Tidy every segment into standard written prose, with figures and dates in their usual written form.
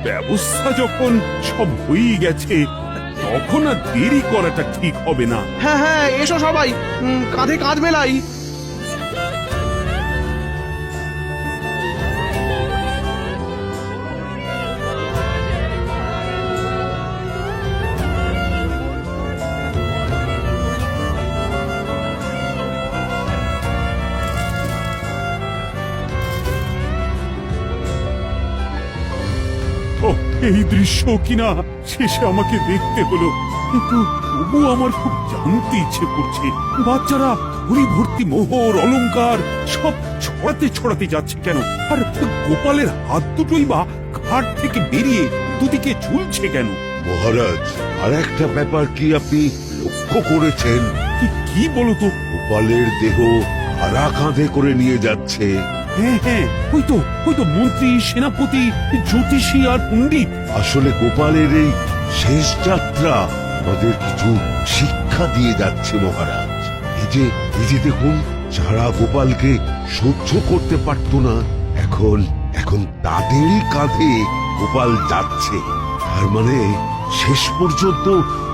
ব্যবস্থা যখন সব হয়েই গেছে, তখন আর দেরি করাটা ঠিক হবে না। হ্যাঁ হ্যাঁ, এসো সবাই, কাঁধে কাঁধ মেলাই। ও, এই দৃশ্য কিনা শেষে আমাকে দেখতে হলো, কিন্তু তবু আমার খুব জানতে ইচ্ছে করছে, বাচ্চারা থলি ভর্তি মোহর অলংকার সব ছড়াতে ছড়াতে যাচ্ছে কেন? আর গোপালের হাত দুটোই বা ঘাট থেকে বেরিয়ে দুদিকে ঝুলছে কেন? মহারাজ, আর একটা ব্যাপার কি আপনি লক্ষ্য করেছেন? কি বলতো? গোপালের দেহ হারা কাঁধে করে নিয়ে যাচ্ছে। হ্যাঁ হ্যাঁ, ওই তো মন্ত্রী, সেনাপতি, জ্যোতিষী আর পণ্ডিত। আসলে গোপালের এই শেষ যাত্রা আমাদের কিছু শিক্ষা দিয়ে যাচ্ছে মহারাজ। এই যে দেখুন, যারা গোপালকে সহ্য করতে পারত না, এখন তাদেরই কাঁধে গোপাল যাচ্ছে। তার মানে শেষ পর্যন্ত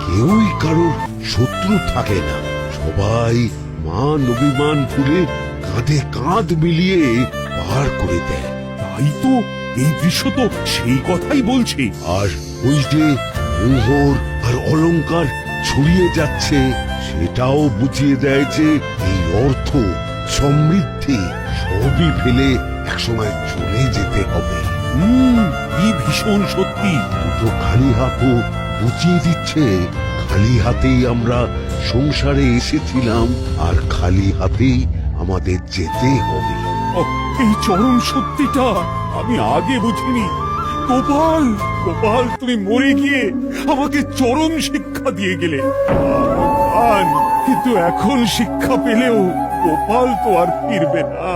কেউই কারোর শত্রু থাকে না, সবাই মান অভিমান ভুলে কাঁধে কাঁধ মিলিয়ে পার করে দেয়। তাই তো, এই দৃশ্য তো সেই কথাই বলছে। আর ওই যে মোহর আর অলংকার ছড়িয়ে যাচ্ছে, সেটাও বুঝিয়ে দেয় যে এই অর্থ, সমৃদ্ধি সবই ফেলে একসময় চলে যেতে হবে। কি ভীষণ সত্যি। দুটো খালি হাতও বুঝিয়ে দিচ্ছে, খালি হাতেই আমরা সংসারে এসেছিলাম, আর খালি হাতেই আমাদের যেতে হবে। এই চরম সত্যিটা আমি আগে বুঝিনি। গোপাল, গোপাল, তুমি মরে গিয়ে আমাকে চরম শিক্ষা দিয়ে গেলে। কিন্তু এখন শিক্ষা পেলেও গোপাল তো আর ফিরবে না।